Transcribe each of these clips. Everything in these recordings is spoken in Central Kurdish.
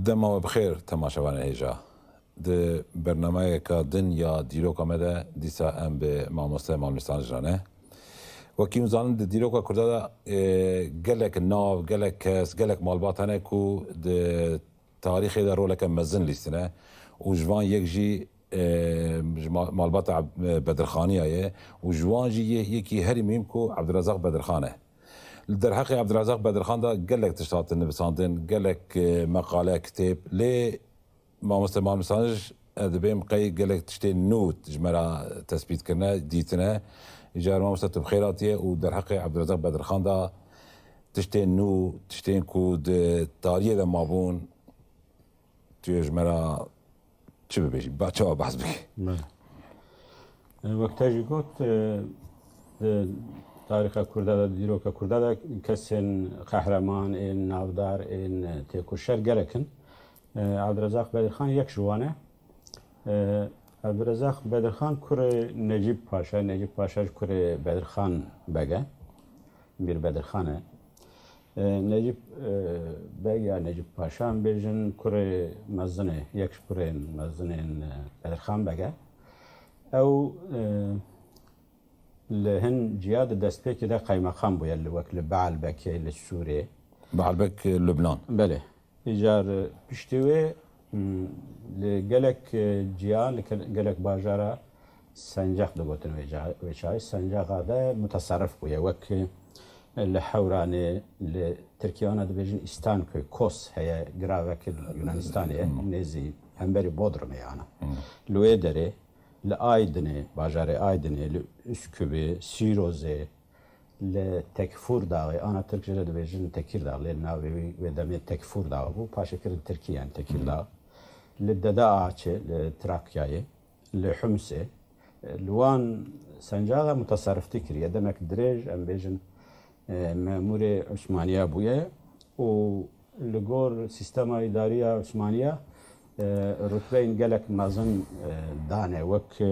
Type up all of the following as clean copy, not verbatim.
دما بخیر تماشاوان هیجا د برنامه کا دن یا دیروکا مده دیسا ام به ماموسته مالمستان جانه و کیم زانن د دیروکا کرده گلک ناو گلک کس گلک مالباتانه کو د تاریخ دا رولک مزن لیستنه و جوان یک جی مالبات بدرخانی آیه و جوان جی یکی هری میم کو عبدالرزاق بدرخانه در حق عبدالرزاق بدرخان دا گلک تشتات نویساندن گلک مقاله کتاب لی ما مستعمال مسانج دبیم قی گلک تشتی نوت جمرا تثبیت کرنه دیتنه جار ما مستعد بخیراتیه و در حق عبدالرزاق بدرخان دا تشتی نو تشتین کود تاریه دا مابون توی جمرا چه ببیشی؟ بچه ها بحث بگی وقتا جی گوت تاریخ کرده دیروک کرده کسین قهرمان این نافدار این تکوشر گرکن عبدالرزاق بدرخان یک جوانه عبدالرزاق بدرخان کره نجیب پاشا کره بدرخان بگه bir بدرخانه نجیب بگ یا نجیب پاشا بیشن کره مزنه یک کره مزنه بدرخان بگه او لهن جياد دستبيك ده قيمة خام بويا اللي وكل بعلبك للسوري بعلبك لبنان بله إيجار بشتوي لجلك جيان لجلك باجارة سنجاق دقوتن ويشاي سنجاق هذا متصرف بويا وك لحوراني لتركيانا دبيجن إستان كوس هي جراوك اليونانستانية نزي همبري بودرم يعني لويدري لآيدني باجاري آيدني لأسكبي سيروزي لتكفور داغي أنا تركي جدا بيجن تكير داغ لناوي ودمي تكفور داغ بو باشا كرن تركي يعني تكير داغ للدداء آتشي لتراكياي لحمسي لوان سنجاغا متصرف تكري دمك دريج أم بيجن ماموري عثمانية بويا و لغور سيستما إدارية عثمانية رتبين قالك مازن دانه وك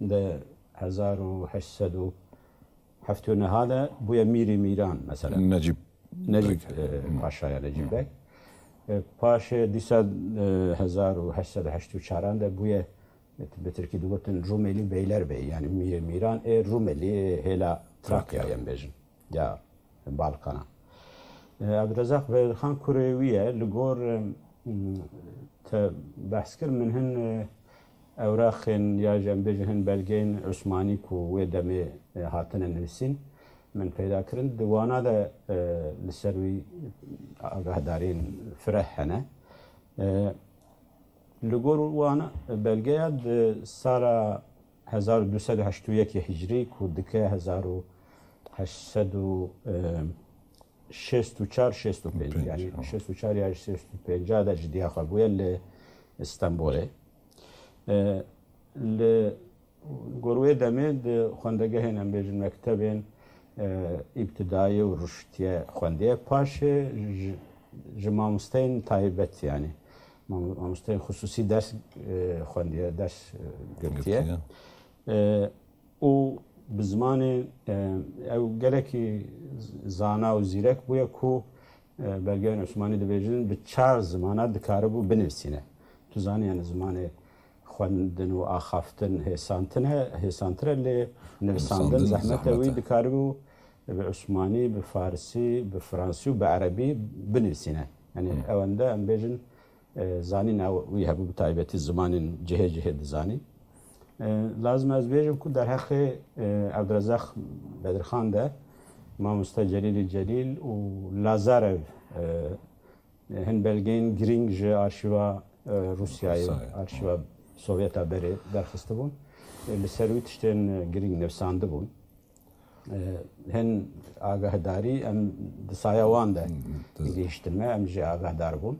ده 1800 هذا بويا ميري ميران مثلا نجيب باشا يا نجيب بك باشا ديسا 1884 ده بويا بتركي دوتن روميلي بيلر بي يعني ميري ميران روميلي هلا تراكيا ينبجن يا بالقنا عبدالرزاق بدرخان كوريوية لغور بحث كر من هن أوراق يا جنبجهن بلجين عثماني كو ودمي هاتن النسين من پیدا کرن دوانا ده لسروي آگاهدارين فرح هنه لغور وانا بلجياد سارة 1281 هجري كو دكه 1864 يعني 64 یا 65 ده جديا خبويا لإسطنبول لغروي دمد خواندگه هنم بیجن مکتبین ابتدایی و رشدیه خوانده پاش جمامستین تایبت يعني مامستین خصوصي درس خوانده درس گرتیه و بزمان او گلکی زانا و زیرک بویا کو بلگین عثمانی دبیجن به 4 زمانات دکاره بو بنویسینه تو زانی یعنی زمان خواندن و آخافتن هسانتره لی نویساندن زحمته وی دکاره بو به عثمانی به فارسی به فرانسی و به عربی بنویسینه یعنی اونده ام بیجن زانی نو وی هبو بتایبتی زمان جهه دزانی لازم از بیجم که در حق عبدالرزاق بدرخان ده ماموستا جلیل و لازارف هن بلگین گرینگ جه آرشیوا روسیای آرشیوا سوویتا بری درخسته بون لسروی تشتین گرینگ نفسانده بون هن آگاهداری ام دسایا وان ده گیشترمه ام جه آگاهدار بون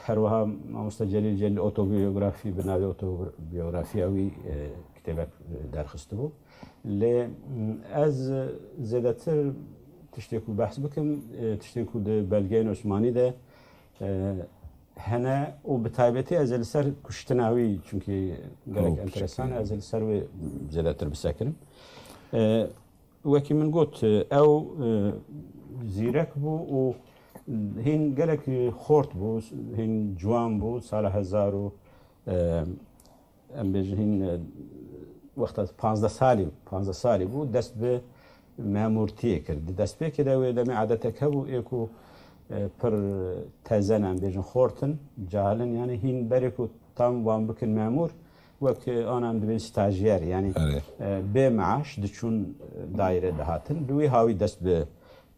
هر وها ماموستا جلیل اوتوبیوگرافی بناوی اوتوبیوگرافی اوی کتابک درخسته بون لی از زیادتر تشتیکو بحث بکم تشتیکو ده بلگین عثمانی ده هنه و بتایبتی از السر کشتناوی چونکه گرک انترسان از السر و زیادتر بسکرم وکی من گوت او زیرک بو و هین گەلێک خۆرت بوو هین جوان بوو ساڵە 1000 و ئەم بێژن هین وەختە 15 ساڵی بوو دەست بە مامورتیە کرد دەست پێکێدا وێ دەمێ عادەتەکە بوو ئێک و پڕ تەزەنان بێژن خۆرتن جاهلن یانی هین بەرێک و تام وان بکن مامور وەک ئانان دەبێن ستاژیەر ینی بێ معاش دچون دایرە دەهاتن دوی هاوی دەست بە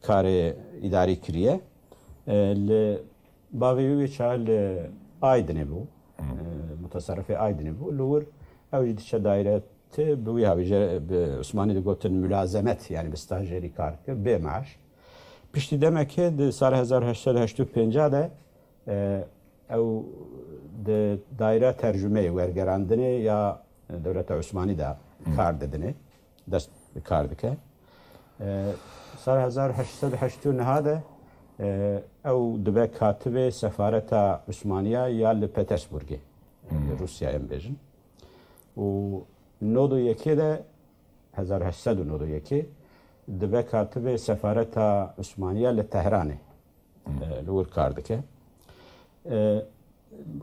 کارێ ئیداری کریە لە باوێ چا لە ئایدنێ بوو متەسەرفی ئایدنێ بوو لەور ئەوی دیچە دایرەت بوی هاویژە عوسمانی دەگوتن ملازەمەت ینی بە ستاژێری کار کرد بێ معاش پشتی دەمەکێ ساڵ 1885 دا ئەو دایرە تەرجمەی وەرگەراندنێ یا دەولەتە عوسمانیدا کار دەدنێ دەست کار دکە ساڵ 1889 دا ئەو دەبێ کاتبێ سەفارەتە عوسمانیا یا لە پەتەرسبورگێ رووسیا ئەم بێژن و 91 دا 1891 دەبێ کاتبێ سەفارەتە عوسمانیا لە تەهرانێ لەور کار دکە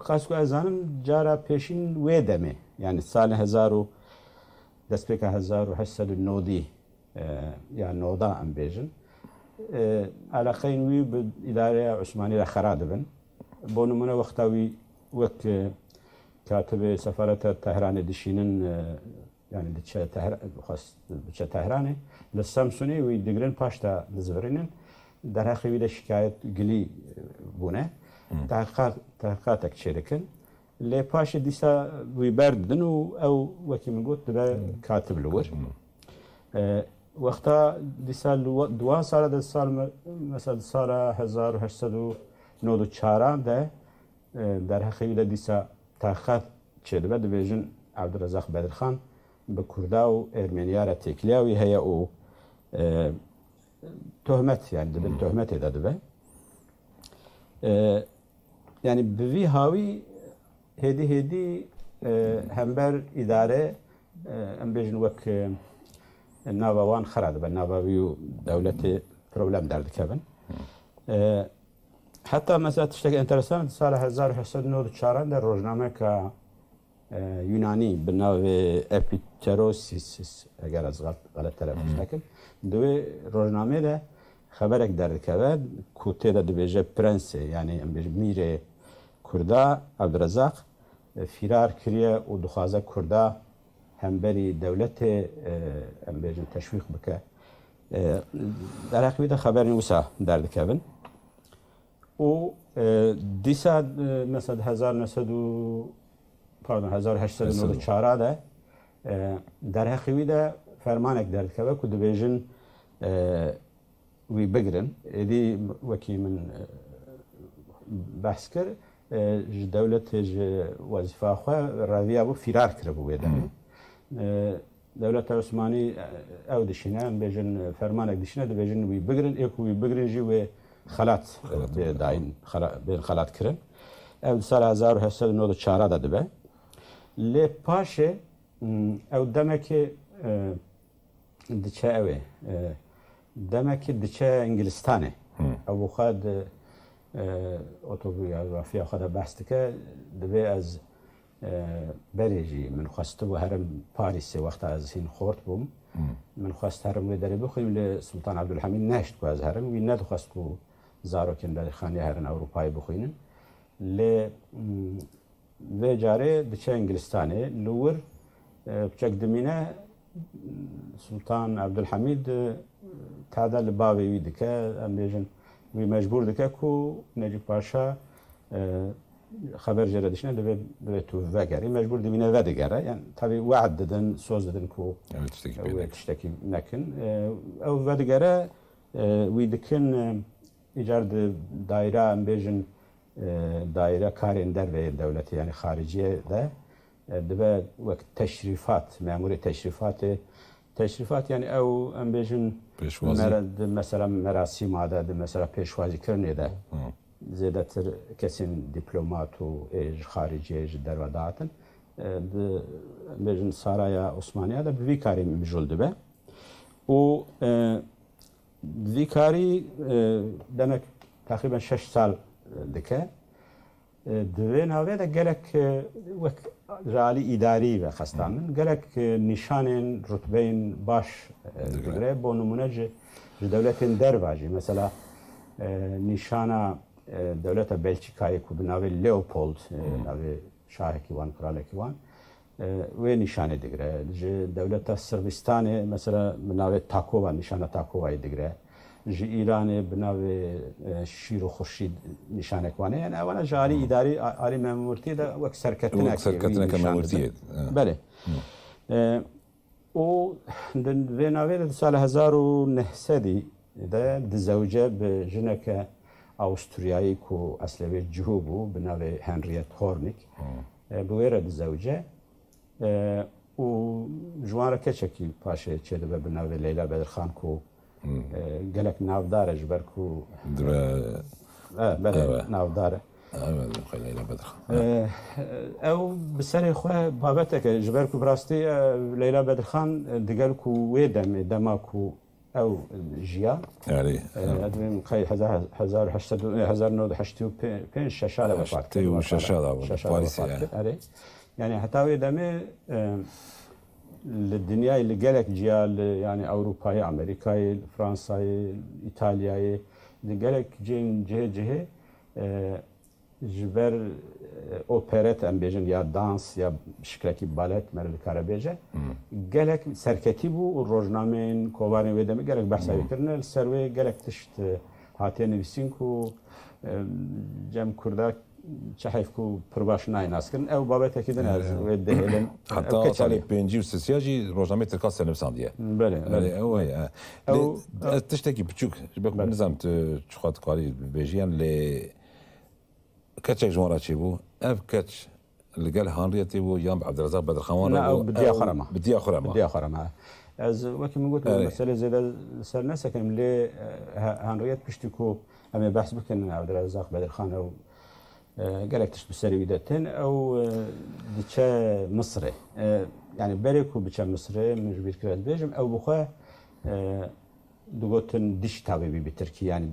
خاصکو ئەزانم جارە پێشین وێ دەمێ یعنی ساڵی 1000 و دەستپێکە 1890 یا نۆدا ئەم بێژن علاقەی نوی بە ئیدارەیە عوسمانی لە خەرا دەبن بۆ نمونە وەختاوی وەک کاتبێ سەفارەتە تەهرانێ دشینن ینی بچە تەهرانێ لە سەمسونی وی دگرن پاشتا دەزبرێنن دەرەخەوی لە شکایەت گلی بوونە تاقاتێک چێ دەکەن لێ پاشە دیسا وی بەردن و ئەو وەکی من گوت دەبێ کاتب لەوەر وەختا دیسا دوان ساڵە دە ساڵ مەسەل ساڵە 1894 دا دەرەخەوی لە دیسا تاقات چێ دەبێت دەبێژن عەبدوڕەزاق بەدرخان بە کووردا و ئێرمێنیارە تێکلیاوی هەیە و تۆهمەت یان دەبێت تۆهمەتێدا دەبێت ینی بڤی هاوی هێدی هەمبەر ئیدارە ئەم بێژن وەک ناوەوان خەرا دەبێت ناوەوی و دەولەتێ پرۆبلەم دەردەکەبن حتا مەسەلا تشتێکی ئینتەرەسان ساڵە 1894 دا ڕۆژنامەیەکە یونانی بناوێ ئەپیتەرۆسیس ئەگەر ئەز غەلەت تەلەفوز نەکرد دوێ ڕۆژنامەیەدا خەبەرێک دەردەکەوێت کو تێدا دەبێژە پرەنسێ یعنی ئەم بێژ میرێ کووردا عەبدوڕەزاق فیرار کریە و دخوازە کووردا هەمبەری دەولەتێ ئەم بێژن تەشویق بکە دەرەقیدا خەبەری وسا دەردەکەبن و دیسا مەسەد 1894 دا دەرەخەویدا فەرمانێک دەردەکەوێت و دەبێژن وی بگرن ئێدی وەکی من بەحس کرد ji dewletê ji wezîfa xwe reviya bû fîrar kiribû wê demê dewleta Osmanî ew dişîne em bêjin fermanek dişîne dibêjin wî bigirin êk wî bigirin jî wê xelat bê dayîn bên xelat kirin ew sala 1894 da dibe lê paşê ew demekê diçe ew ê demekî diçe Ingilistanê ew bû xwe اوتوبیوگرافیا خود بحث که دبی از برێژی من خواست بۆ هەرم پاریسێ وەختا از هین خۆرت بووم من خواست هەرم وێ دەرێ بخویم لێ سولتان عەبدولحەمید نەشت کو از هەرم وی نەدخواست و زارۆکێن دەرخانی هەرن ئەوروپای بخوێنن لێ vê carê diçe Ingilistanê li wir biçek dimîne Sultan Abdulhamid tada li bavê wî dike em bêjin wî mecbûr dike ku Necip Paşa xeber jê re dişine divê tu vegerî mecbûr dimîne ve digere yani tabii wead didin soz didin ku wê tiştekî nekin ew ve digere wî dikin îcar di daîra em bêjin daire karên dervê dewletî yani xariciye de dibe wek teşrifat memurî teşrifat yani ew em bêjin mesela merasîma de mesela pêşwazîkirinê de zêdetir kesên dîplomat û ji xariciye ji derve datin bêjin Saraya Osmaniya de bi vî karî mijûl dibe û vî karî demek تقریبا 6 سال دکه دوی ناوی ده گلک وک رالی اداری و خستانن گلک نشان رتبین باش دگره با نمونه دولت درواجی مثلا نشانه دولت بلژیکایی که به ناوی لیوپولد ناوی شاه کیوان کراله کیوان و نشانه دگره دولت سربستان مثلا به ناوی تاکووا نشانه تاکووای دگره جی ایران بناوی شیر و خورشید نشانه کنه یعنی اولا جاری اداری عالی مامورتی ده وک سرکتنه که مامورتیه بله و به ناوی سال 1900 ده زوجه به جنک آستریایی کو اصلی جهوبو به ناوی هنریت هورنیک بویره ده زوجه و جوان کچکی پاشه چه ده به ناوی لیلا بدرخان کو گلک نافداره جبر کو بله نافداره خیلی لیلا بدرخان او بسری خواه بابته که جبر کو براستی لیلا بدرخان دگل کو ویدم دما کو او جیا یعنی ادویم خیلی 1985 ششاله وفات کرد ششاله پاریسی يعني حتى ويدمي للدنيا اللي قالك جيال يعني اوروباي امريكاي فرنساي ايطالياي اللي قالك جين جهه جبر اوبرت ام بيجن يا دانس يا شكلكي باليت مر الكارابيجه قالك سركتي بو الروجنامين كوبارين ويدمي قالك بحث يكرنا السروي قالك تشت هاتين بسينكو جم كرداك چحیف کو پرباش نایناس کردن او بابت اکید نه و دهلن حتی سال 50 سیاسی روزنامه ترکاس نویسندیه بله بله او تشتکی بچوک بک نظام چخواد کاری بیجیان ل کچک جوارا چی بو اف کچ لقال هانريتي بو يام عبد الرزاق بدرخان لا بدي خرمه بدي خرمه از وقتی من قلت مسئله زیاده سر نسکم لی هانریت پشتی کو اما بحث بکن عبد الرزاق بدرخان او قالك تشبه سريدتين او بتشا مصري يعني بريكو بتشا مصري مش بيتكرر بيجم او بخوا دوغوتن ديش طبيبي بتركيا يعني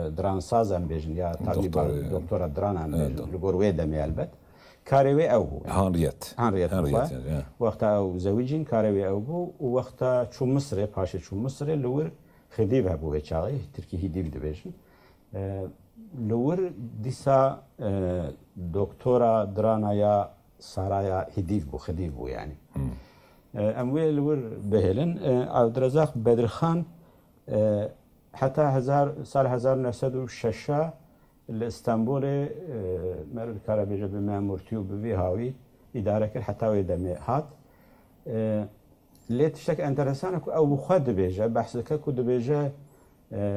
دران سازم بيجن يا طبيب دكتوره دران ام لغور ويدا ميالبت كاريوي او هانريت وقتها او زوجين كاريوي او بو وقتها شو مصري باشا شو مصري لور خديب ابو بيچاغي تركي هيديب دبيجن لور دیسا دکتورا درانایا سارایا هدیف بو خدیف بو يعني اموی لور بهلن عبد الرزاق بدرخان حتى سال 1906 الاسطنبول مرد كارابيجا بمامورتي وبوي هاوي اداره كر حتى ويدمي هات ليت شك انترسان او خد بيجا بحثك كود بيجا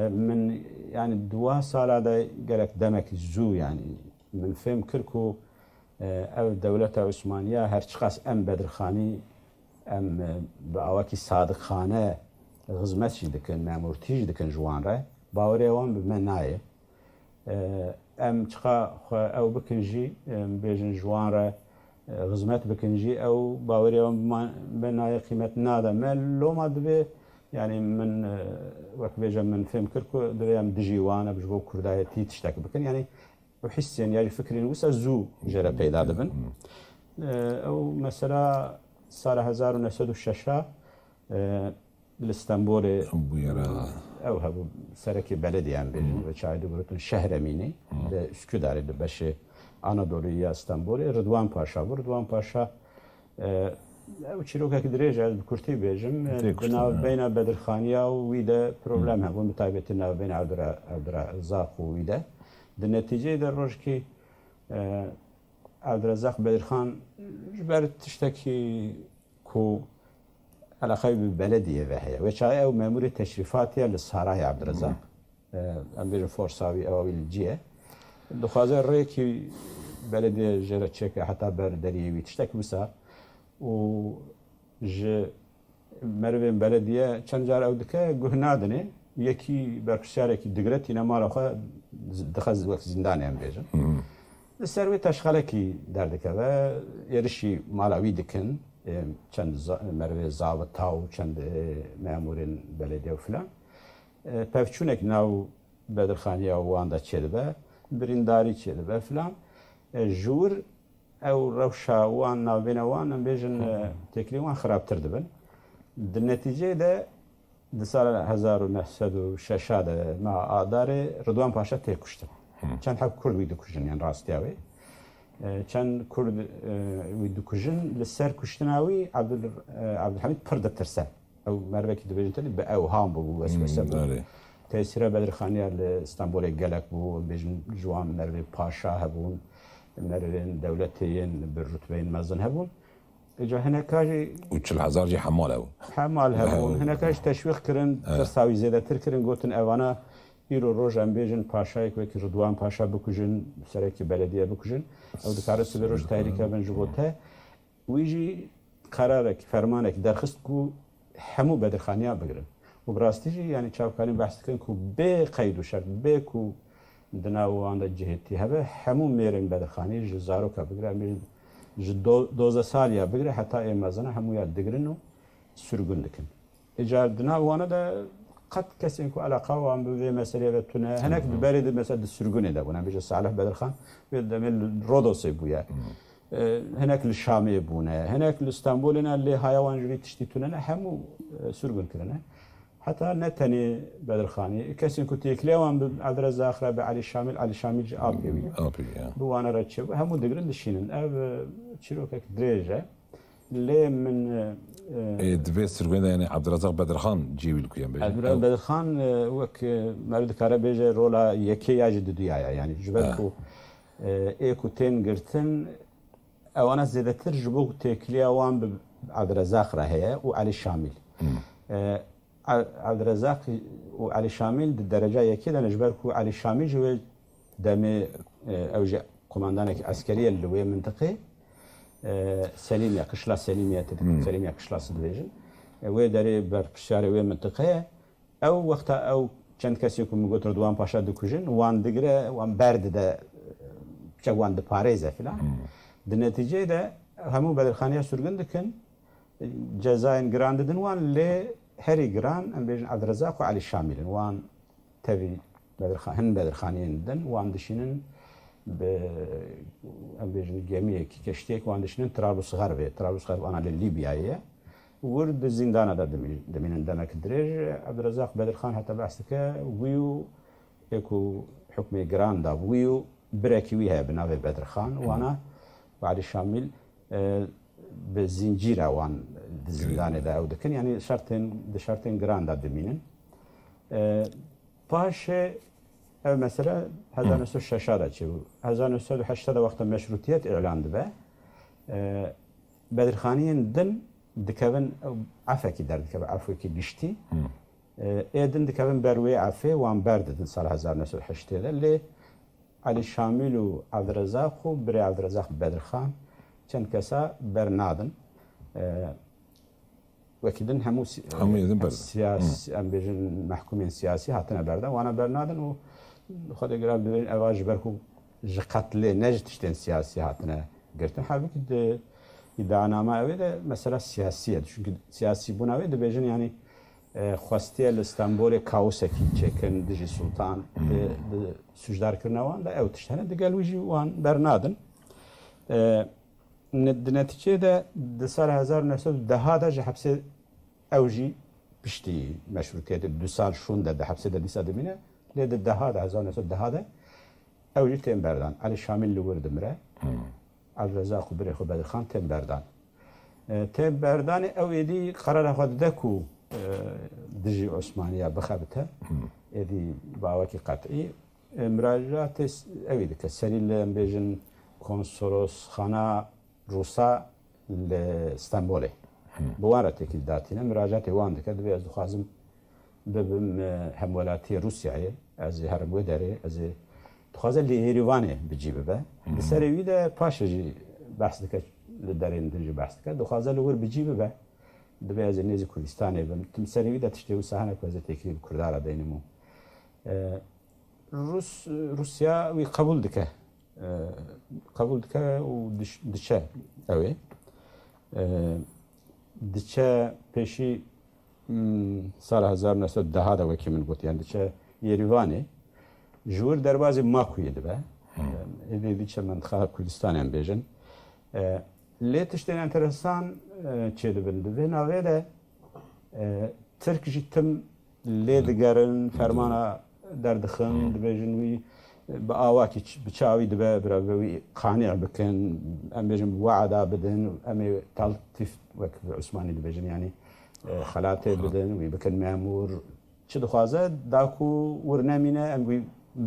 من يعني دوا سال هذا قالك دمك زو يعني من فهم كركو او دولة عثمانية هرشخاص ام بدرخاني ام باواكي صادق خانه غزمت شي دكن مامورتيج دكن جوان را باوري وان بمناي ام تشخا او بكنجي بيجن جوان را غزمت بكنجي او باوري وان بمناي قيمه نادا ما لو ما دبي يعني من وقت بيجا من فهم كركو دريام دجيوانا بجبو كردايتي تشتاك بكن يعني وحس يعني فكري وسا زو جرى بيدا دبن او مثلا سال 1906 الاسطنبول او هبو سركي بلدي يعني بيجن وشاهدوا بروتون شهر اميني اسكوداري بشه انادولويا اسطنبول رضوان پاشا او چیروکه که دریج از بکرتی بیجم بنا بین بدرخانیا و ویده پروبلم هم و مطابقت ناو بین عبدالرزاق و ویده در نتیجه در روز که عبدالرزاق بدرخان جبر تشتکی کو علاقه ببلدیه و هیا و چای او مامور تشریفاتی لسارای عبدالرزاق ام بیجم فورساوی اوایل جیه دخوازه ری که بلدیه جرا چک حتی بر دریوی تشتکی بسا و ج مروین بلدیه چند جار او دکه گهنادنه یکی برکشاره کی دگرتی نمارا خو دخز وقت زندانی هم بیجن سروی تشخاله کی در دکه و یرشی مالاوی دکن چند مروی زاوت تاو چند مامورین بلدیه و فلان پفچونک ناو بدرخانیە واندا چێ دەبە برینداری چێ دەبە فلان ژوور ئەو ڕەوشاوان ناوبێنەوان ئەم بێژن تێکلیوان خراپتر دەبن نەتیجەیەدا di sala 1906 de ma adarê Rıdvan Paşa tê kuştin. Çend hep Kurd wî dikujin yani rastiya wê. Çend Kurd wî dikujin li ser kuştina wî Abdülhamid pir ditirse. Ew mervekî dibêjin telî bi ewham bû weswese bû. Tesîra Bedirxaniya li İstanbolê gelek bû bêjin ciwan mervê paşa hebûn mervên dewletê yên bi rutbeyên mezin hebûn. اجا هنکاجی و 40,000 جی حمال او حمال هبون هنکاج تشویق کردن درساوی زیاده تر کردن گوتن اوانا ایرو روز ام بیژن پاشای که رضوان پاشا بکوجن سرکی بلدیه بکوجن او دکاره سبی روز تحریک بن جبوته ویجی قراره که فرمانه که درخست کو همو بدرخانیا بگیرن و براستیجی یعنی چاوکاری بحث کردن کو به قید و شرط به کو دناوان جهتی هبه همو میرن بدرخانی جزارو که بگیرن ji doza saliya bigire heta ê mezana hemû ya digirin û sürgün dikin. Ecar dina wana da qet kesên ku eleqa wan bi vê meseleyê ve tune hinek bi berê de mesela di sürgünê de bûne bêje Salih Bedirxan vê demê li Rodosê bûye. Hinek li Şamê bûne, hinek li İstanbolê ne lê haya wan ji vê tiştî tune ne hemû sürgün kirine. Heta ne tenê Bedirxanî kesên ku têkilê wan bi Abdurrezzaq re bi Ali Şamîl jî apê wî. Bi wan re çi hemû digirin dişînin. Ev çîrokek dirêj e. Lê min divê sirgûnê de yani Abdurrezzaq Bedirxan cîwî kuyen bêje. Abdurrezzaq Bedirxan wek merv dikare bêje rola yekê ya ji di duyaya yani ji ber ku ê ku tên girtin ewana zêdetir ji bo têkiliya wan bi Abdurrezzaq re heye û Ali Şamîl. Abdurrezzaq û Ali Şamîl di dereca yekê de ji ber ku Ali Şamîl ji wê demê ew jî komandanekî eskerî li wê mintiqê Selimiye, Kışla Selimiye dedik. Selimiye Kışlası dibêjin. Wê derê berpirsiyarê wê mintiqeyê ew wexta ew çend kesê ku min got Rıdvan Paşa dikujin wan digire wan berdide çek wan diparêze filan. Di neticeyê de hemû Bedirxaniya sürgün dikin cezayên giran didin wan lê herî giran em bêjin Abdurrezzaq û Ali Şamîlin wan tevî hin Bedirxaniyên didin wan dişînin em bêjin gemiyekî keştiyek wan dişînin Trablusgarpê. Trablusgarp ana li Lîbyayê ye. Wir di zindana da dimînin demek dirêj Abdurrezzaq Bedirxan heta behs dike wî û ê ku hukmê giran da wî û birekî wî heye bi navê Bedirxan wana Ali Şamîl bi zincîra wan di zindanê de ew dikin yani di şertên giran da dimînin. Paşê ev mesela 1906 da çi bû. 1908 de wexta meşrutiyet îlan dibe. Bedirxaniyên din dikevin afekî derdikeve afwekî giştî. Ê din dikevin ber wê afê wan berdidin sala 1908 de lê Ali Şamîl û Abdurrezzaq û birê Abdurrezzaq Bedirxan çend kesa bernadin. Wekî din hemû siyasî em bêjin mehkumên siyasî hatine berdan wana bernadin û Xwedê giran dibêjin ev ji ber ku ji qetlê ne ji tiştên siyasî hatine girtin. Halbuki di îddianame ew de mesela siyasî ye. Çünkü siyasî bûna wê dibêjin yani xwestiye li İstanbolê kaosekî çêkin dijî sultan di sûcdarkirina wan de ew tişt hene digel wî jî wan bernadin. Di neticeyê de di sala 1910 de ji hepsê ew jî piştî meşrutiyetê 2 sal şûn de di hepsê de dîsa dimîne lê di deha de 1910 de ew jî tên berdan. Ali Şamîl li wir dimire. Abdurrezzaq û birê xwe Bedirxan tên berdan. Tên berdanê ew êdî qerara xwe dide ku dijî Osmaniya bixebite. Êdî bawekî qetî. Miracatê evî dike. Serî li em bêjin konsolosxana Rusa li İstanbolê. Bi wan re têkil datîne. Miracatê wan dike. Divê ez dixwazim bibim hemwelatiyê Rusyayê. Ez ê herim wê derê. Ez ê dixwaze li Êrîvanê bicî bibe. Li serê wî de paşê jî behs dike li derên din jî behs dike. Dixwaze li wir bicî bibe. Divê ez ê nêzî Kurdistanê bim. Tim serê wî de tiştê wisa hene ku ez ê têkilî bi Kurdar re deynim û Rusya wî qebûl dike. Qebûl dike û diçe ew ê. Diçe pêşî sala 1910 de wekî min got yani diçe Yerîvanê جور دروازه ماکوی دبه ایدی چه منطقه کردستان هم بیشن لیتش دین انترسان چه دبن دبه نویده ترک جیتم لیدگرن فرمانا دردخن دبیجن وی با آواکی بچاوی دبه براوی قانع بکن ام بیجن وعدا بدن ام تلطیف وک عثمانی دبیجن یعنی خلاته بدن وی بکن مامور چه دخوازه داکو ورنامینه ام وی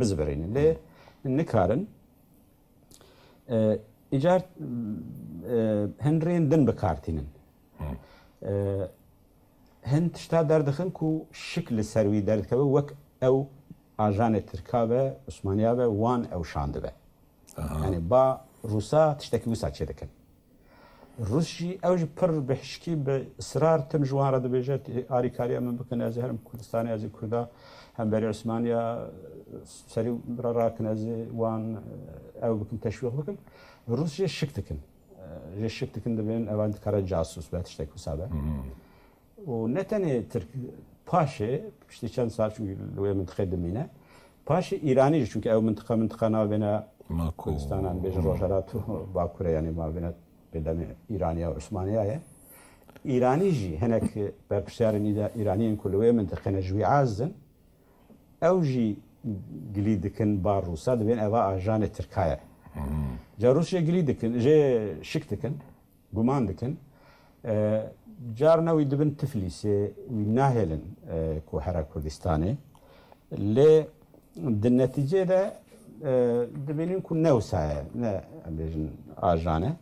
بزبرین لی نکارن ایجار هنرین دن بکارتینن هن تشتا دردخن کو شکل سروی دردکبه وک او آجان ترکابه عثمانیابه وان او شانده به یعنی با روسا تشتکی وسا چه دکن روسجی اوج پر بحشکی به اصرار تم جوان را دبیجه آری کاری من بکن از هرم کردستانی از کردا هم بری عثمانیا سری برا راکن از وان او بکن تشویق بکن روسجی شک دکن شک دکن دبین اوان کار جاسوس به تشتکی وسا به و نتنی ترک پاشه پشتی چند سال چون لوی منطقه دمینه پاشه ایرانی چون که او منطقه نابینا کردستان هم بیش روشارات و باکوره یعنی ما بینه بدم ایرانی و عثمانیه ایرانی جی هنک بر پشتیار نیدا ایرانیین کلوی منطقه نجوی عازن او جی گلیدکن با روسا دبین اوا آجان ترکایه جا روسیا گلیدکن جه شک دکن گمان دکن جارنا ويدبن تفليسي ويناهلن كوحرة كردستاني ل النتيجة ده دبنين كون نوسا نا بيجن آجانه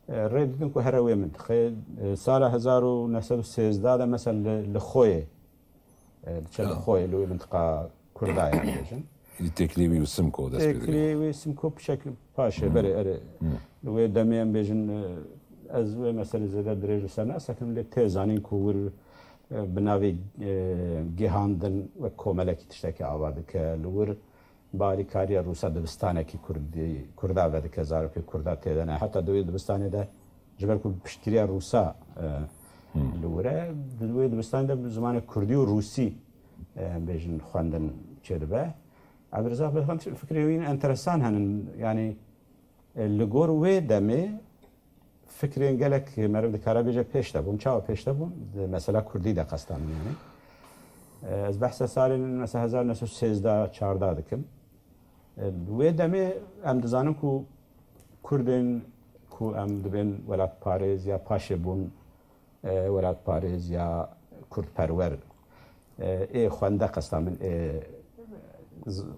ريدن كوحرة ويا منطقة سال 1913 مثلا لخوي تشل خوي لو منطقة كرداية بيجن تكليبي وسمكو داس تكليبي وسمكو بشكل باشا بري لو دميان بيجن از و مثلا زده درج سنه سکن لی تزانین کور بناوی گهاندن و کوملکی تشتکی آورده که لور باری کاری روسا دبستانه کی کردا ورده که زارو که کردا تیدنه حتی دوی دبستانه ده جبر کو پشتگیری روسا لوره دوی دبستانه ده زمان کردی و روسی بیشن خواندن چه به عبدالرزاق بخوام فکری وین انترسان هنن یعنی لگور و دمه فکرین گلک مرد کارا بیجه پیش دبون چاو پیش دبون مثلا کردی ده قصدان یعنی از بحث سال مثلا 1913 14 دکم و دمی ام دزانم کو کردین کو ام دبین ولات پاریز یا پاشه بون ولات پاریز یا کرد پرور ای خوانده قصدان من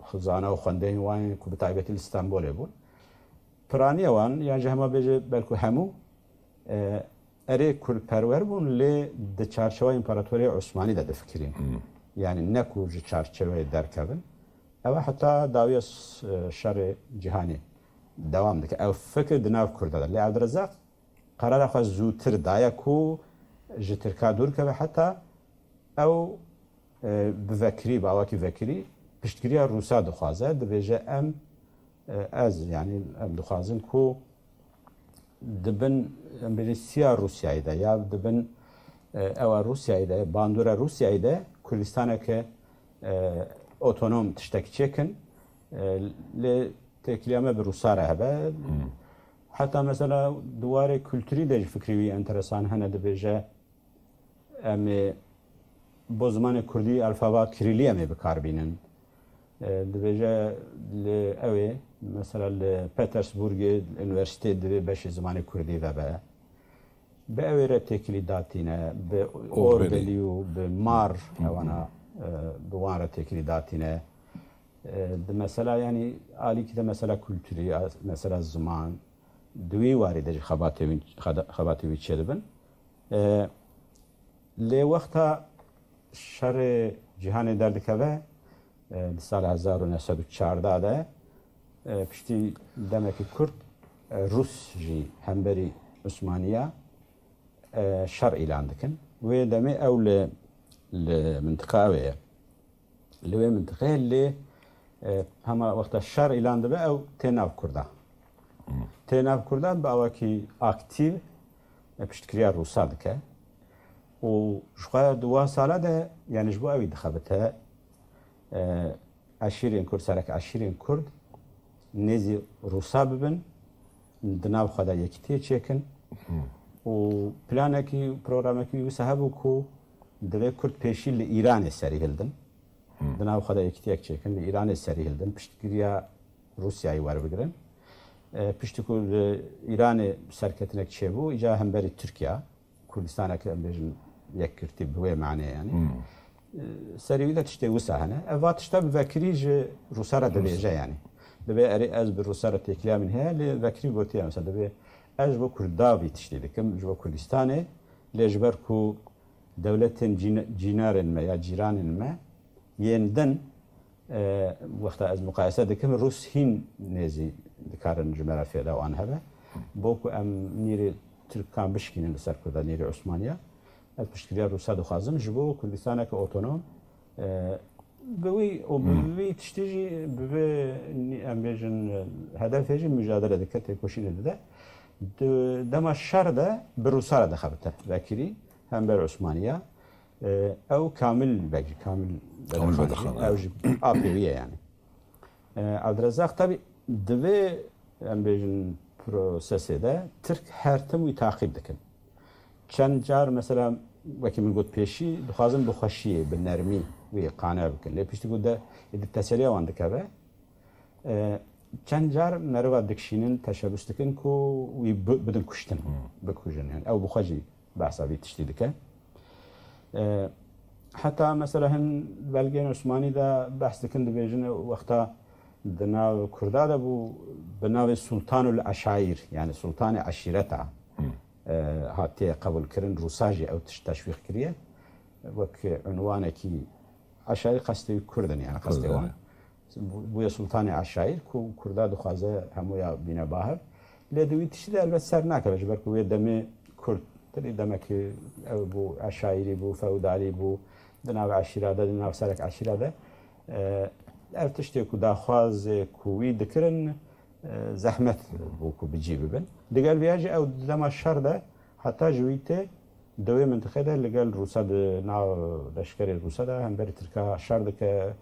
خزانه و خوانده وان کو بتایبتی استانبول بون پرانی وان یا جهما بیجه بلکو همو اره کرد پرور بون لی ده چارچوه امپراتوری عثمانی ده فکرین یعنی نکو جه چارچوه در کردن او حتی داوی شر جهانی دوام ده که او فکر دناو کرده ده لی عبدالرزاق قرار خواه زودتر دایا کو جه ترکا دور که حتی او بفکری با واکی فکری پشتگیری روسا دخوازه ده بیجه ام از یعنی ام دخوازن کو دبن امبریسیا روسیایی ده یا دبن او روسیایی ده باندورا روسیایی ده کردستانه که اوتونوم تشتکی چکن ل تکلیمه به روسا رهبه حتی مثلا دواره کلتوری ده فکری انترسان هنه ده بیجه ام بزمان کردی الفابا کریلی ام بکار بینن ده بیجه اوه مثلا لپترسبورگ üniversite de beş zamanı Kürdi ve be evre teklidatine be Orbeliu be Mar evana duvarı teklidatine de mesela yani ali ki de mesela kültürü mesela zaman دوی وارد خباتوی چedibin لی وقتا شر جهان دردکوه سال 1914 ده پشتی دمکی کرد روس جی همبری عثمانیه شر اعلان دکن و دمی او لمنطقه اوه لوی منطقه لی همه وقت شر اعلان دبه او تناو کرده تناو کردن با اوکی اکتیو پشتکریا روسا دکه و شخواه 2 ساله ده یعنی جبو اوی دخبته عشیرین کرد سرک عشیرین کرد نزی روسا ببن دناو خدا یکتی چکن و پلانکی پروگرامکی وسهابو کو دوی کرد پیشی لإیران سری هلدن دناو خدا یکتی یک چکن لإیران سری هلدن پشتگیریا روسیایی وار بگیرن پشتکو ایران سرکتنک چه بو ایجا هم بری ترکیه کردستان که بیشتر یک کرتی به معنی یعنی سریع تشتی وسه هنه اوات تشتا بفکریج روسا را دبیجه یعنی دبی اری از بر روسا را تکلیه من هی لی فکری گویی مثلا دبی از با کرداوی تشتی دکم جو کردستانه لجبر کو دولت جینارن ما یا جیرانن ما یندن وقت از مقایسه دکم روس هین نزی دکارن جمله فعلا و آنها به بوکو ام نیری ترکان بشکینن لسر کرده نیری عثمانیه از پشتگیری روسا دخوازم جبو کردستان که اتونوم بوی تشتیجی بوی ام بیشن هدفی مجادله دکت کوشین ده دم شر ده بروسا را دخبته وکری هم بر عثمانیه او کامل بگی کامل بدخانه او آپیویه یعنی عبدالرزاق tabi دوی ام بیشن پروسسه ده ترک هر تموی تعقیب دکن چند جار مثلا وکی من گفت پیشی دخوازم بخوشیه به نرمی و قانع بکن لی پیشتی گفت ده تسلیه وانده که به چند جار مروا دکشینن تشبس دکن که وی بدن کشتن بکوژن یعنی او بخوشی بحثا بی تشتی دکن حتی مثلا هن بلگین عثمانی ده بحث دکن ده بیجن وقتا دناو کرده ده بو بناو سلطان العشایر یعنی سلطان عشیرتا هاتی قبول کردن روساجی او تشویق کریه وک عنوانه کی عشایر قصدی کردن یعنی قصدی وان بوی سلطان عشایر کو کرده دخوازه همویا بینه باهر لدوی تشتی ده البته سر نکه بجبر که وی دمه کرد تری دمه که او بو عشایری بو فودالی بو دناو عشیراده دناو سرک عشیراده ارتشتی که داخواز کوی دکرن زحمت بوکو بجی ببن دقال بیاجی او دما شر ده حتی جویته دوی منطقه ده لقال روسا ده ناو لشکر روسا ده هم بری ترکا شر ده که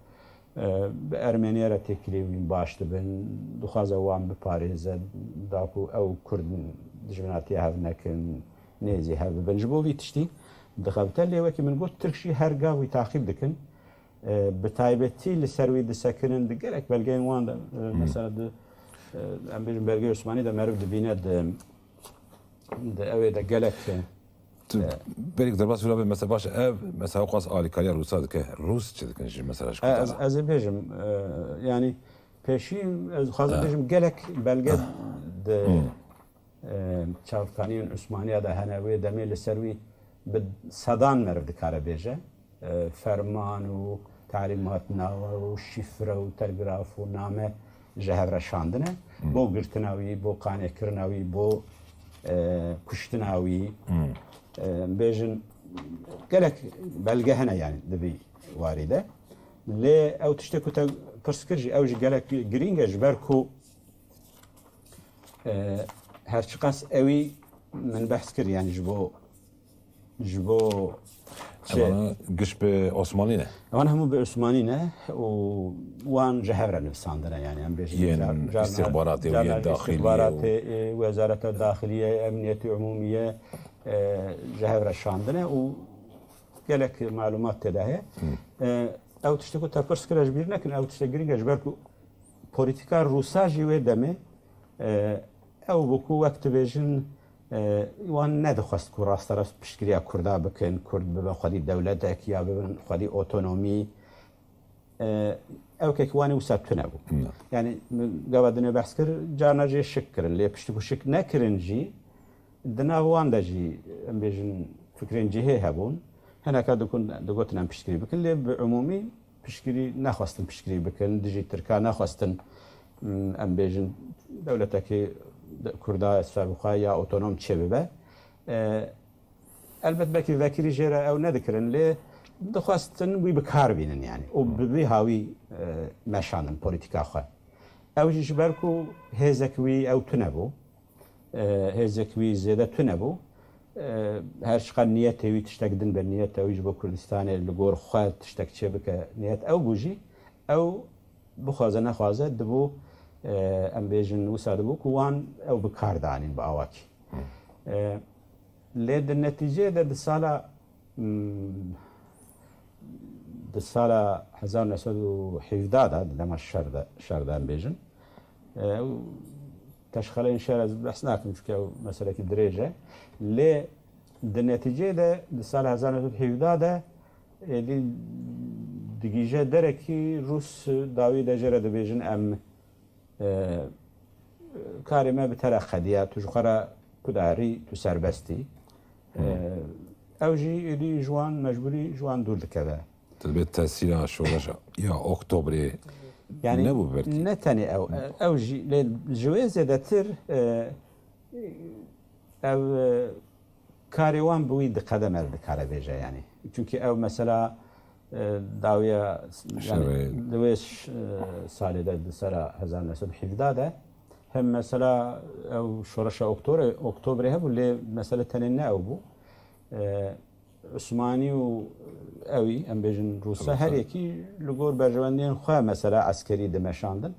ارمنیا را تکلیوین باش دبن دخواز وان بپاریزه داکو او کرد دجمناتی هاو نکن نیزی هاو ببن جبوی تشتی دخابته لیوه که من گفت ترکشی هر گاوی تعقیب دکن بتایبتی لسروی دسکنن دقالک بلگین وان ده مثلا ده ام بیشتر برگی عثمانی ده مرد بینه ده اوه ده گلک بريك درباس ولا مثلا باش مثلا قاس آلیکاریا روسا که روس چه کنشی مثلا از بیشم یعنی پیشی از خواهد بیشم گلک بلگه ده چاوکانیون عثمانیا ده هنوی دمیل سروی به صدان مرد کاره بیشه فرمان و تعلیمات ناو و شifre و تلگراف و نامه جهر رشاندنه بو گرتناوی بو قانع کرناوی بو کشتناوی بیشن گلک بلگه هنه یعنی دبی وارده لی او تشتکو تا پرسکرجی اوج گلک گرینگه جبر کو هرچقاس اوی من بحث کر یعنی جبو اما گش به عثمانی نه اما همو به عثمانی نه و وان جهر نفساندنه یعنی هم بیش استخبارات وزارت داخلیه امنیت عمومیه جهر شاندنه و گلک معلومات تداهه او تشتکو تا پرس کرج بیر نکن او تشتگیری گجبر کو پولیتیکا روسا جیوه دمه او بکو وقت بیشن وان ندخواست که راست راست پشتگیری کرده بکن کرد ببن خودی دولت یا ببن خودی اتونومی او که وانی وسط نبود یعنی قبادنه بحث کر جانا جی شک کرن لی پشتگو شک نکرن جی دنا وان دجی بیشن فکرین جهه هبون هنا كادو كن دقوتنا بشكري بكن اللي بعمومي بشكري ناخوستن بشكري بكن دجي تركا ناخوستن ام بيجن دولتك كردا السابقه يا اوتونوم تشببه البته بكي ذاكري جرا او نذكرن لي دخواستن وي بكار بينن يعني وبي هاوي مشانن بوليتيكا خا او جبركو هزكوي او تنبو هزكوي زياده تنبو هر شقد نیت وی تشتکدن به نیت ویج با کردستان لگور خواهد تشتک چه بکه نیت او بوجی او بخوازه نخوازه دبو ام بیژن وسا دبو کوان او بکاردانین با اواکی لید النتیجه ده سالا د سالا 1917 ده لما الشهر ده ام بیژن تشخل ان شاء الله بحث ناكم شكاو مساله دريجه لي النتيجه ده سال 1917 ده اللي دقيجه دركي روس داوي دجره دبيجن ام كارمه بترى خديا تجخره كداري تسربستي اوجي اللي جوان مجبوري جوان دول كذا تلبيت تأثير شورشة يا أكتوبر يعني نبو برتي نتني او جي الجواز دتر او كاريوان بويد قدم الذكر بيجا يعني çünkü او مثلا داويه يعني دويش سالده سرا 1917 ده هم مثلا او شورشة اكتوبر هبو اللي مثلا تنين او بو عثماني و اوي ام بيجن روسا هر يكي لغور برجواندين خو مثلا عسكري دمشاندن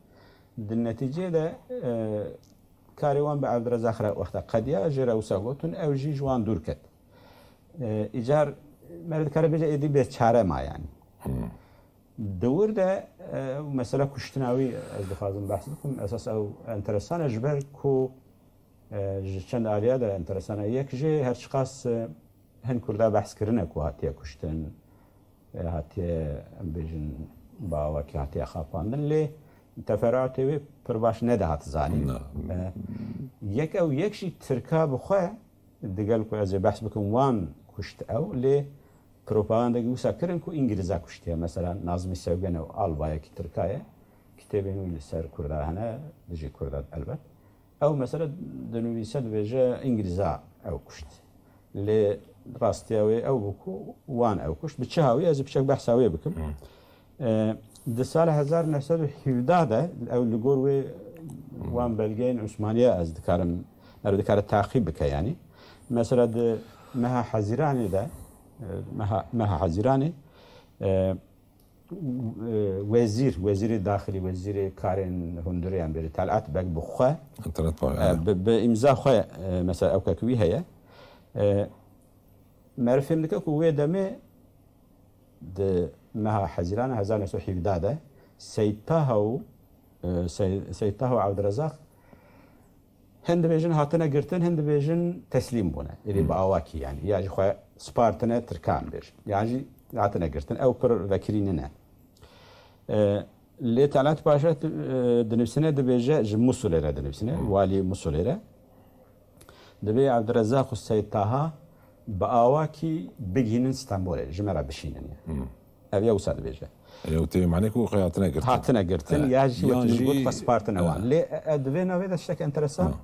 النتيجه ده كاريوان بعد رزاخره وقت قديا جرا وساغوتن او جي جوان دوركت ايجار مرد كاربيجا ادي به چاره ما يعني دور ده مثلا كشتناوي از دخازم بحث لكم اساس او انترسان جبر كو چند آلیا ده انترسان یک جي هر شخص هن کرده بحث کردن که هاتیه کشتن هاتیه بیشن باوا که هاتیه خاپاندن لی تفرعاتی وی پرباش ندهات زانی یک او یکشی ترکا بخواه دیگر که از بحث بکن وان کشت او لی پروپاگاندگی وسا کردن که انگلیزا کشتیه مثلا نازمی سوگن و آلبایا که ترکایه کتابی نویل سر کرده هنه دیجی کرده البته او مثلا دنویسه دویجه انگلیزا او کشت لی راستیاوی او بکو وان او کشت بچهاوی از بچک بحثاوی بکم ده سال 1917 ده او لگور وی وان بلگین عثمانیه از دکارم ارو دکار تعقیب بکه یعنی مثلا ده مها حزیرانی ده مها حزیرانی وزیر داخلی وزیر کارن هندوریان بری طلعت بک بخواه به امضا خواه مثلا او کاکوی هیا معرفیم دکه که وی دمه ده مها حزیران 1917 ده سیدتاه و عبدالرزاق هند بیجن هاتنه گرتن هند بیجن تسلیم بونه یعنی با آواکی یعنی یعنی خواه سپارتنه ترکان بیجن یعنی هاتنه گرتن او پر وکرینه لی طلعت باشد دنفسنه دبیجه جموسولیره دنفسنه والی موسولیره دبی عبدالرزاق و سیدتاها با آواکی بگینن استانبول جمعه بشینن اویا وساد بیجه یو تی معنی کو خیاتنه گرتن هاتنه گرتن یاجی و تجربه پاسپورتنه وان لی ادوی نوی داشتک انترسان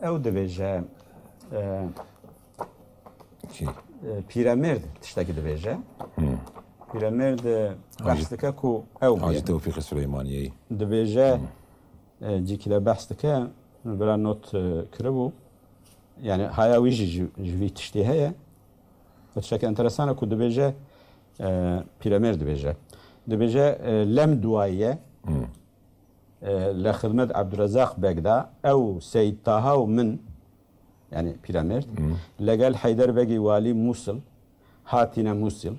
او دبیجه پیرامرد تشتکی دبیجه پیرامرد بحث دکه کو او حاجی توفیق سلیمانیه دبیجه جی که بحث دکه بلا نوت کربو يعني هاي ويجي جوي تشتي هي بشكل انترسانه كو دبيجه بيراميد دبيجه لم دوايه لخدمه عبد الرزاق بغدا او سيد طه ومن يعني بيراميد لقال حيدر بقي والي موصل هاتنا موصل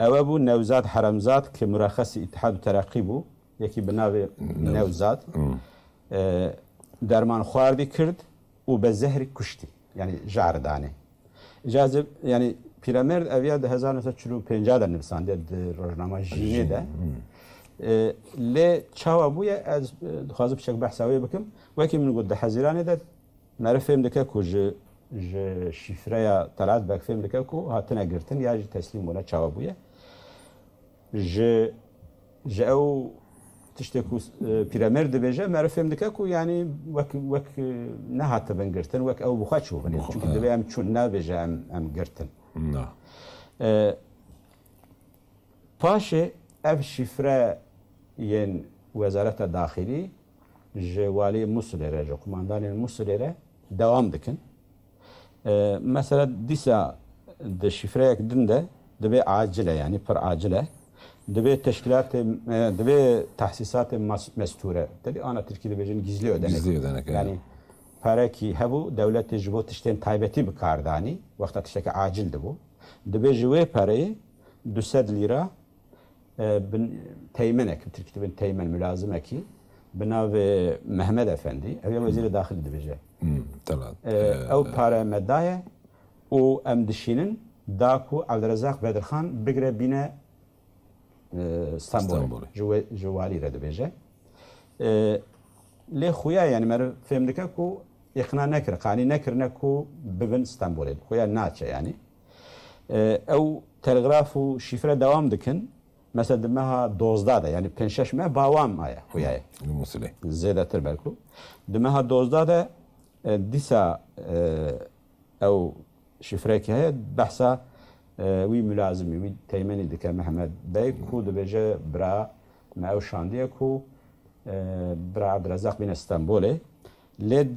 او ابو نوزاد حرمزاد كمرخص اتحاد ترقيبو يكي بناوي نوزاد درمان خواردي كرد و به زهر کشتی یعنی جاردانه جاذب یعنی پیرامرد اویا ده 1945 در نویسنده روزنامه جینه ده لی چاوا بویا از خواهد بچک بحثاوی بکم وکی من گفت ده حزیرانه ده نرفهم دکه کو ج شifre طلعت بک فهم دکه کو هاتنه گرتن یا جی تسلیم ولا چاوا بویا ج او تشتكو بيراميد بيجا معرفهم دكاكو يعني وك نهات بنقرتن وك او بخاتشو بني çünkü دبي ام چون بيجا ام قرتن نعم باشي اف شifre ين وزارة الداخلي جوالي مسلره جو كوماندان مسلره دوام دكن مثلا ديسا د شifre دنده دبي عاجله يعني بر عاجله دبی تشکیلات دبی تحسیسات مستوره دبی آن ترکی دبیجن گizli ödenek. Gizli ödenek, Yani para ki hebu devlet jibot tişten taybeti bir kardani vakta tişteki acildi bu. Dibê ji wê pereyê 200 lîra teğmenek, Türkiye'de bin teğmen mülazimekî bi navê Mehmed Efendi, ev ya Wezîrê Daxilî dibêje. Ew pare me daye û em dişînin da ku Abdurrezzaq Bedirxan bigire bîne İstanbulê ji walî re dibêje. Lê xuya yani mer fêm dike ku îxna nekir, qanî nekirine ku bibin İstanbulê. Xuya naçe yani. Ew telgraf û şifre devam dikin. Mesela dimeha 12 de yani 5-6 me bawam aya xuyayê. Zêdetir belku. Dimeha 12 de dîsa ew şifrekî heye behsa wî mülazimî wî teğmenî dike Mehmed Bey ku dibêje bira me ew şandiye ku bira Abdurrezzaq bîne İstanbulê. Lê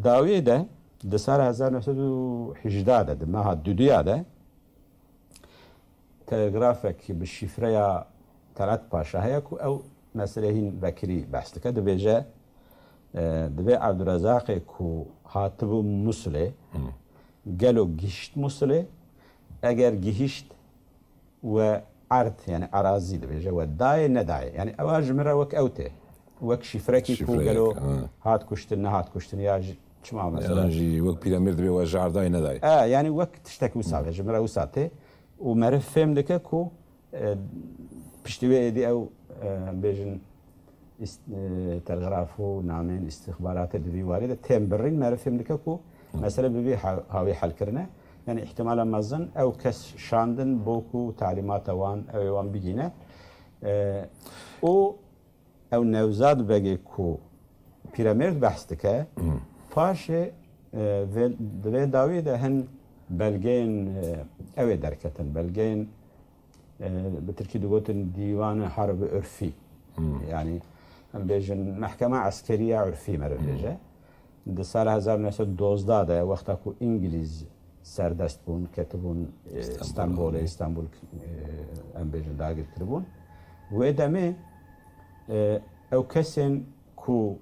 dawiyê de di sala 1918 de dimeha duduya de telgrafek bi şifreya Talat Paşa heye ku ew meselê hîn vekirî behs dike dibêje divê Abdurrezzaqê ku hatibû Musulê gelo gihîşt Musulê eger gihîşt ve ard yani arazî dibêje we dayê nedayê yani ew ji min re wek ew tê wek şifrekî ku gelo hat kuştin nehat kuştin ya çima mesela jî wek pîramîr dibe we ji ardayê nedayê yani wek tiştek wisa be ji min re wisa tê û me re fêm dike ku piştî wê êdî ew bêjin telgraf û namên istihbaratê di vî warî de tên birîn me re fêm dike ku mesele bi vî hawî helkirine yani ihtimala mezin ew kes şandin bo ku talimata wan ew ê wan bigîne û ew Nevzad Begê ku pîramîd behs dike paşê divê dawî de hin belgeyên ew ê derketin belgeyên bi Tirkî digotin dîwanê harbi ürfî yani em bêjin mehkema eskeriya ürfî me re bêje di sala 1912 de wexta ku İngiliz serdest bûn ketibûn İstanbulê İstanbul em bêjin dagir kiribûn wê demê ew kesên ku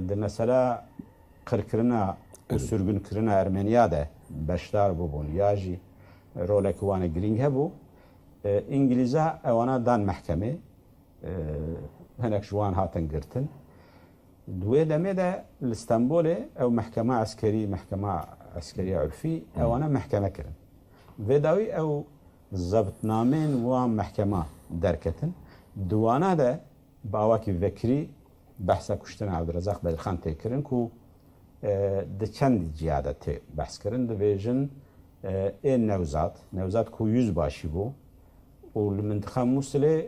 di mesela qirkirina û sürgünkirina Ermeniya de beşdar bûbûn ya jî rolekî wan e girîng hebû İngilîza ewana dan mehkemê hinek ji wan hatin girtin دوێ demê de li İstanbulê ew mehkema eskerî mehkema eskeriya ürfî ewana mehkeme kirin vê dawî ew zebitnamên wan mehkema derketin diwana de bi awakî vekirî behsa kuştina Abdurrezzaq Bedirxan tê kirin ku di çendî ciya de tê behs kirin dibêjin ê Nevzad ku yüzbaşî bû û li mintiqa Musulê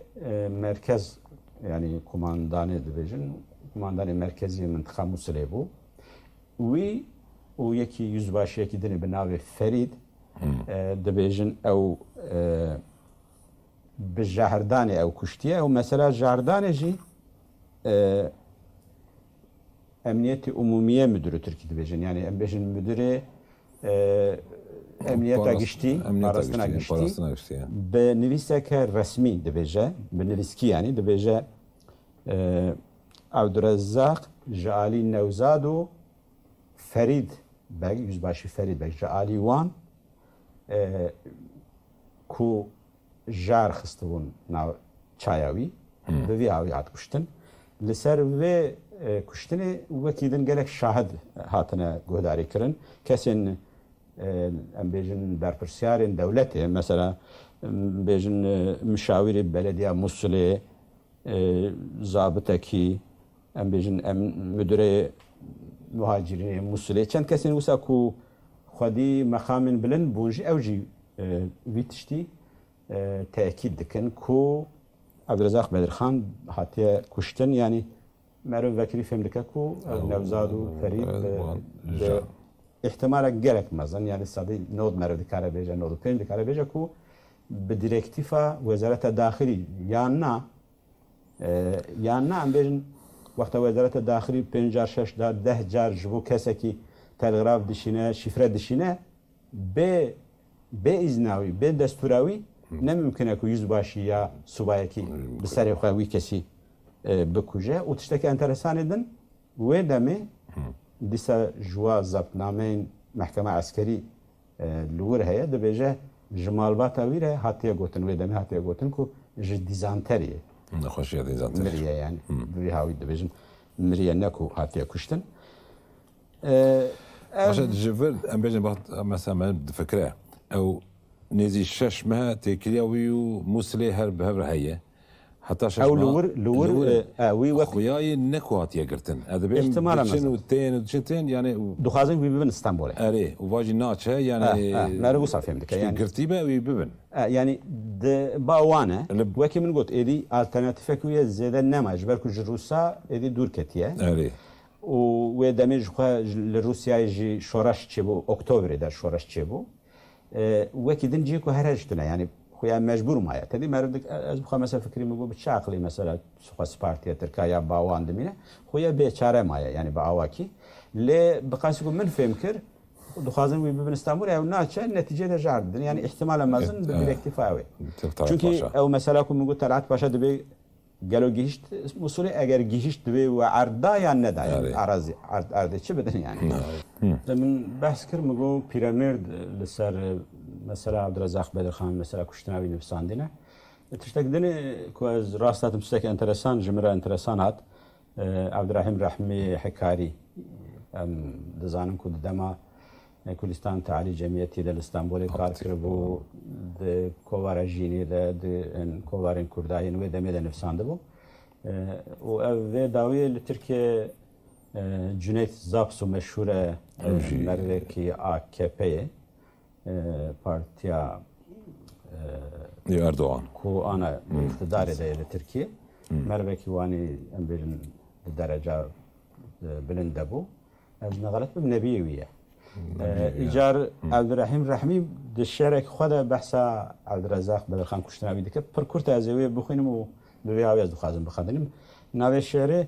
merkez yani kumandanê dibêjin kumandanê merkezî mintiqa Musulê bû wî û yekî yüzbaşiyekî dinê bi navê Ferîd dibêjin ew bi jaherdanê ew kuştiye û mesela jaherdanê jî Emniyetî Umûmiye Müdürü Tirkî dibêjin yani em bêjin müdürê emniyeta giştî parastina giştî bi nivîseke resmî dibêje bi nivîskî yani dibêje Abdurrezzaq ji alî Nevzad û Ferîd Beg yüzbaşî Ferîd Beg ji alî wan ku jar xistibûn nav çaya wî bi vî awî hat kuştin li ser vê kuştinê wekî din gelek şahid hatine guhdarî kirin kesên em bêjin berpirsyarên dewletê mesela bêjin müşawirê belediya Musulê zabitekî em bêjin müdürê muhacirînê Musulê çend kesên wisa ku xwedî mexamên bilind bûn jî ew jî vî tiştî tekîd dikin ku Abdurrezzaq Bedirxan hatiye kuştin yani merve vekirî fêm dike ku Nevzad û Ferîd ihtimala gelek mezin yani sadî nod merve dikare bêje nod û pênc dikare bêje ku bi direktîfa Wezareta Daxilî yan na em bêjin wexta Wezareta Daxilî 5 car 6 car 10 car ji bo kesekî telgraf dişîne şifre dişîne bê îzna wî bê destûra wî ne mümkün ku yüzbaşı ya subayeki bir seri xwe kesi bikuje û tiştekî enteresan edin wê demê dîsa jwa zapnameyên mehkeme askerî li wir heye dibêje ji malbata wî re hatiye gotin wê demê hatiye gotin ku ji dîzanteriyê Nexweşiya dîzanter. miriye yani vî hawî dibêjin miriye ne ku hatiye kuştin. Başa ji vir em bêjin mesela me difikire ew nêzî 6 mehe têkiliya wî û Musilê her bi hev re heye. Heta 6 Ew li wir wî wek Xuyayê ne ku hatiye girtin. Ez dibêjim İhtimal diçin ama. û tên û diçin tên yani dixwazin wî bibin İstanbul'e. erê û vajî naçe yani Merve bu safiyem dike yani. girtîbe wî bibin. Yani bawane wekî min got êdî alternatîfek wî zêde nema ji ber ku ji Rûsa êdî dûr ketiye. Erê. û wê demê ji xwe li Rûsyayê jî şoreş çêbû Oktoberê der şoreş çêbû. Wekî din cî ku here ji tune yani xuya mecbûr maye. Tedî meriv dik ez bixwe mesela fikrî min got bi çi aqilî mesela xwes partiya Tirkiye ya bawan dimîne xuya bêçare maye yani bi awakî. Lê bi qasî ku min fêm kir dixwazin wî bibin İstanbul ew naçe neticê de jar didin yani ihtimal mezin bi direktîfa wê. Çünkü ew mesela ku min got Talat Paşa dibê gelo gihişt Musulê eger gihişt dibê we erda yan neda yani arazî erdê çi bidin yani. Min behs kir min got pîramîd li ser mesela Abdurrezzaq Bedirxan mesela kuştina wî nivîsandîne. Tiştek dinê ku ez rast hatim tiştek enteresan ji min re enteresan hat Abdurrahîm Rehmî Hekarî em dizanin ku di dema Kurdistan Tealî Cemiyetî de li İstanbulê kar kiribû di kovara jînî de di kovarên Kurdayên wê demê de nivîsandibû. û ev vê dawiyê li Tirkiye Cüneyt Zapsu meşhûr e mervekî AKP'ye partiya Erdoğan. ku ana iktidarê de li Tirkiye mervekî wanî em bêjin di dereca bilind debû. Ez nexwelet bim nebiyê wî ye. İcar Abdurrahîm Rehmî di şerek xwe de behsa Abdurrezzaq Bedirxan kuştina wî dike pir kurt ez ê wê bixwînim û li vê awê ez dixwazim bixedinim. Navê şerê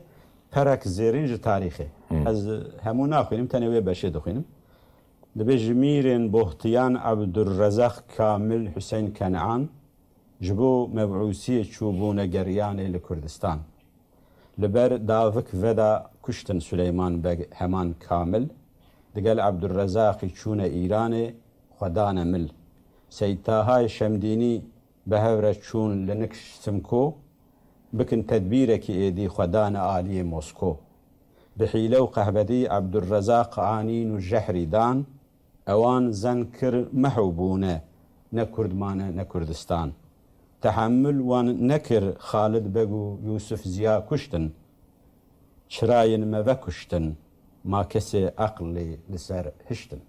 perek zêrîn ji tarîxê. Ez hemû naxwînim tenê wê beşê dixwînim. Dibe ji mîrên bohtiyan Abdurrezzaq Kamil Hüseyin Kenan ji bo meb'ûsiyê çûbûne geriyanê li Kurdistan. Li ber davik veda kuştin Süleyman Beg heman Kamil digel Abdurrezzaqî çûne İranê xwedane mil. Seytahay Şemdînî behevre çûn li Nikş Simko bikin tedbîrekî êdî xwedane aliyê Mosko. Bi hîle û qehbedî Abdurrezzaq anîn û jehrî dan ewan zen kir mehû bûne ne Kurdmane ne Kurdistan. Tehammül wan nekir Xalid Beg û Yusuf Ziya kuştin. Çirayên me vekuştin. Ma kesê aqlê li ser hiştin.